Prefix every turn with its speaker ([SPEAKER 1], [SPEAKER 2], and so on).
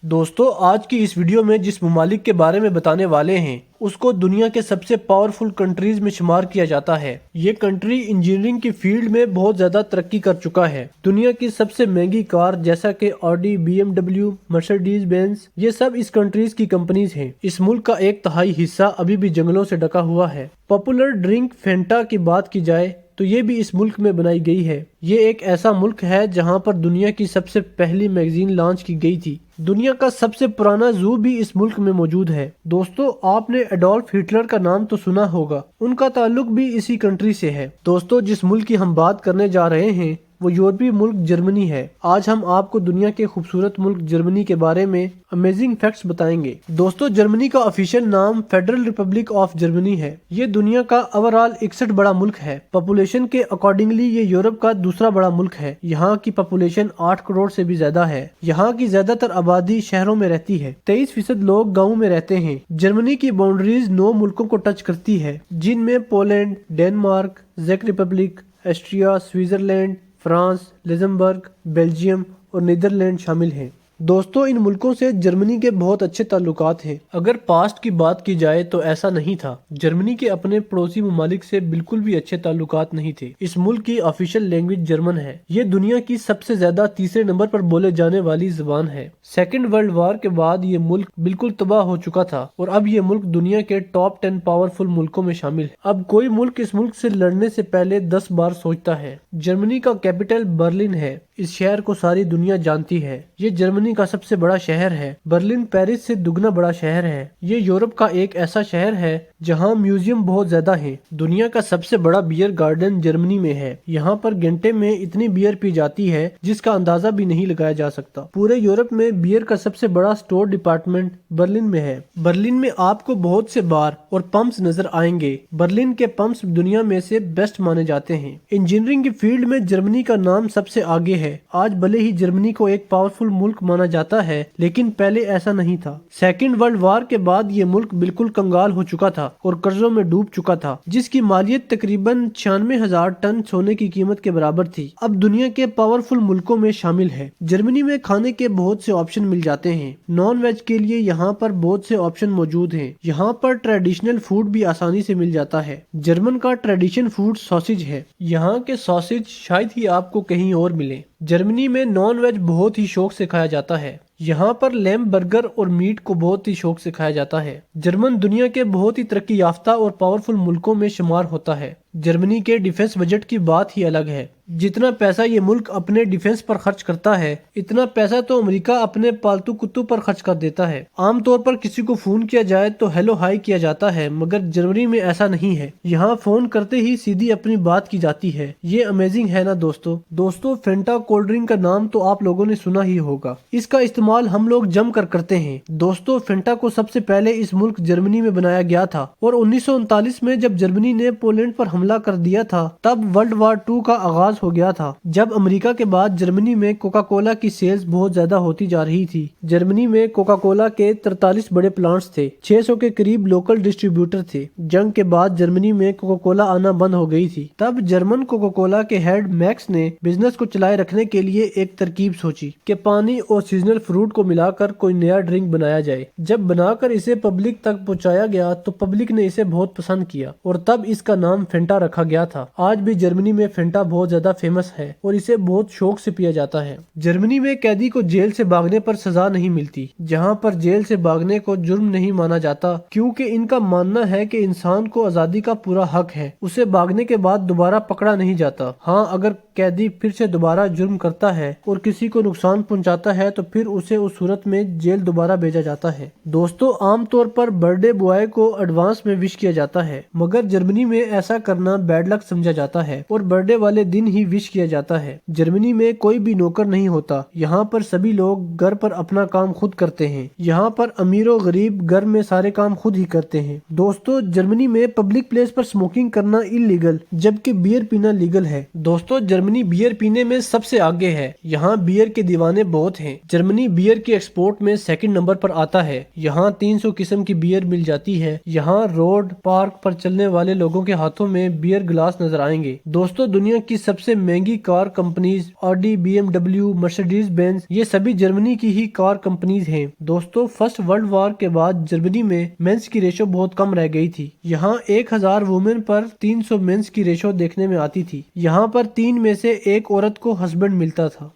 [SPEAKER 1] दोस्तों, आज की इस वीडियो में जिस ममालिक के बारे में बताने वाले हैं उसको दुनिया के सबसे पावरफुल कंट्रीज में शुमार किया जाता है। ये कंट्री इंजीनियरिंग की फील्ड में बहुत ज्यादा तरक्की कर चुका है। दुनिया की सबसे महंगी कार जैसा कि ऑडी, BMW, मर्सिडीज बेंज, ये सब इस कंट्रीज की कंपनीज हैं। इस मुल्क का 1/3 हिस्सा अभी भी जंगलों से ढका हुआ है। पॉपुलर ड्रिंक फेंटा की बात की जाए तो ये भी इस मुल्क में बनाई गई है। ये एक ऐसा मुल्क है जहाँ पर दुनिया की सबसे पहली मैगजीन लॉन्च की गई थी। दुनिया का सबसे पुराना जू भी इस मुल्क में मौजूद है। दोस्तों, आपने एडोल्फ हिटलर का नाम तो सुना होगा, उनका ताल्लुक भी इसी कंट्री से है। दोस्तों, जिस मुल्क की हम बात करने जा रहे हैं वो यूरोपीय मुल्क जर्मनी है। आज हम आपको दुनिया के खूबसूरत मुल्क जर्मनी के बारे में अमेजिंग फैक्ट्स बताएंगे। दोस्तों, जर्मनी का ऑफिशियल नाम फेडरल रिपब्लिक ऑफ जर्मनी है। ये दुनिया का ओवरऑल 61 बड़ा मुल्क है। पॉपुलेशन के अकॉर्डिंगली ये यूरोप का दूसरा बड़ा मुल्क है। यहाँ की पॉपुलेशन 8 करोड़ से भी ज्यादा है। यहाँ की ज्यादातर आबादी शहरों में रहती है। 23% लोग गाँव में रहते हैं। जर्मनी की बाउंड्रीज 9 मुल्कों को टच करती है, जिनमें पोलैंड, डेनमार्क, चेक Republic, Austria, Switzerland, France, Luxembourg, Belgium और नीदरलैंड शामिल हैं। दोस्तों, इन मुल्कों से जर्मनी के बहुत अच्छे ताल्लुकात हैं। अगर पास्ट की बात की जाए तो ऐसा नहीं था। जर्मनी के अपने पड़ोसी ममालिक से बिल्कुल भी अच्छे ताल्लुकात नहीं थे। इस मुल्क की ऑफिशियल लैंग्वेज जर्मन है। ये दुनिया की सबसे ज्यादा तीसरे नंबर पर बोले जाने वाली जुबान है। सेकेंड वर्ल्ड वॉर के बाद ये मुल्क बिल्कुल तबाह हो चुका था और अब ये मुल्क दुनिया के टॉप 10 पावरफुल मुल्कों में शामिल है। अब कोई मुल्क इस मुल्क से लड़ने से पहले 10 बार सोचता है। जर्मनी का कैपिटल बर्लिन है। इस शहर को सारी दुनिया जानती है। ये जर्मनी का सबसे बड़ा शहर है। बर्लिन पेरिस से दुगना बड़ा शहर है। ये यूरोप का एक ऐसा शहर है जहाँ म्यूजियम बहुत ज्यादा है। दुनिया का सबसे बड़ा बियर गार्डन जर्मनी में है। यहाँ पर घंटे में इतनी बियर पी जाती है जिसका अंदाजा भी नहीं लगाया जा सकता। पूरे यूरोप में बियर का सबसे बड़ा स्टोर डिपार्टमेंट बर्लिन में है। बर्लिन में आपको बहुत से बार और पंप्स नजर आएंगे। बर्लिन के पंप्स दुनिया में से बेस्ट माने जाते हैं। इंजीनियरिंग की फील्ड में जर्मनी का नाम सबसे आगे है। आज भले ही जर्मनी को एक पावरफुल मुल्क माना जाता है, लेकिन पहले ऐसा नहीं था। सेकेंड वर्ल्ड वॉर के बाद ये मुल्क बिल्कुल कंगाल हो चुका था और कर्जों में डूब चुका था, जिसकी मालियत तकरीबन 96,000 टन सोने की कीमत के बराबर थी। अब दुनिया के पावरफुल मुल्कों में शामिल है। जर्मनी में खाने के बहुत से ऑप्शन मिल जाते हैं। नॉन वेज के लिए यहाँ पर बहुत से ऑप्शन मौजूद हैं। यहाँ पर ट्रेडिशनल फूड भी आसानी से मिल जाता है। जर्मन का ट्रेडिशन फूड सॉसेज है। यहाँ के सॉसेज शायद ही आपको कहीं और मिले। जर्मनी में नॉन वेज बहुत ही शौक से खाया जाता है। यहाँ पर लैम्ब बर्गर और मीट को बहुत ही शौक से खाया जाता है। जर्मन दुनिया के बहुत ही तरक्की याफ्ता और पावरफुल मुल्कों में शुमार होता है। जर्मनी के डिफेंस बजट की बात ही अलग है। जितना पैसा ये मुल्क अपने डिफेंस पर खर्च करता है, इतना पैसा तो अमेरिका अपने पालतू कुत्तों पर खर्च कर देता है। आमतौर पर किसी को फोन किया जाए तो हेलो हाई किया जाता है, मगर जर्मनी में ऐसा नहीं है। यहाँ फोन करते ही सीधी अपनी बात की जाती है। ये अमेजिंग है ना दोस्तों, फेंटा कोल्ड ड्रिंक का नाम तो आप लोगों ने सुना ही होगा। इसका इस्तेमाल हम लोग जम कर करते हैं। दोस्तों, फेंटा को सबसे पहले इस मुल्क जर्मनी में बनाया गया था और 1939 में जब जर्मनी ने पोलैंड पर हमला कर दिया था, तब वर्ल्ड वॉर 2 का आगाज हो गया था। जब अमेरिका के बाद जर्मनी में कोका कोला की सेल्स बहुत ज्यादा होती जा रही थी। जर्मनी में कोका कोला के 43 बड़े प्लांट्स थे। 600 के करीब लोकल डिस्ट्रीब्यूटर थे। जंग के बाद जर्मनी में कोका कोला आना बंद हो गई थी। तब जर्मन कोका कोला के हेड मैक्स ने बिजनेस को चलाए रखने के लिए एक तरकीब सोची कि पानी और सीजनल फ्रूट को मिलाकर कोई नया ड्रिंक बनाया जाए। जब बनाकर इसे पब्लिक तक पहुंचाया गया तो पब्लिक ने इसे बहुत पसंद किया और तब इसका नाम फेंटा रखा गया था। आज भी जर्मनी में फेंटा बहुत ज्यादा फेमस है और इसे बहुत शौक से पिया जाता है। जर्मनी में कैदी को जेल से भागने पर सजा नहीं मिलती। जहाँ पर जेल से भागने को जुर्म नहीं माना जाता, क्योंकि इनका मानना है कि इंसान को आजादी का पूरा हक है। उसे भागने के बाद दोबारा पकड़ा नहीं जाता। हाँ, अगर कैदी फिर से दोबारा जुर्म करता है और किसी को नुकसान पहुंचाता है तो फिर उसे उस सूरत में जेल दोबारा भेजा जाता है। दोस्तों, आमतौर पर बर्थडे बॉय को एडवांस में विश किया जाता है, मगर जर्मनी में ऐसा करना बैड लक समझा जाता है और बर्थडे वाले दिन ही विश किया जाता है। जर्मनी में कोई भी नौकर नहीं होता। यहाँ पर सभी लोग घर पर अपना काम खुद करते हैं। यहाँ पर अमीर और गरीब घर में सारे काम खुद ही करते हैं। दोस्तों, जर्मनी में पब्लिक प्लेस पर स्मोकिंग करना इलीगल, जबकि बियर पीना लीगल है। दोस्तों, जर्मनी बियर पीने में सबसे आगे है। यहाँ बियर के दीवाने बहुत हैं। जर्मनी बियर के एक्सपोर्ट में सेकंड नंबर पर आता है। यहाँ 300 किस्म की बियर मिल जाती है। यहाँ रोड पार्क पर चलने वाले लोगों के हाथों में में बियर ग्लास नजर आएंगे। दोस्तों, दुनिया की सबसे महंगी car companies Audi, BMW, Mercedes Benz, ये सभी जर्मनी की ही कार कंपनीज हैं। दोस्तों, फर्स्ट वर्ल्ड वॉर के बाद जर्मनी में मेंस की रेशो बहुत कम रह गई थी। यहाँ 1000 वुमेन पर 300 मेंस की रेशो देखने में आती थी। यहाँ पर 3 में से 1 औरत को हस्बैंड मिलता था।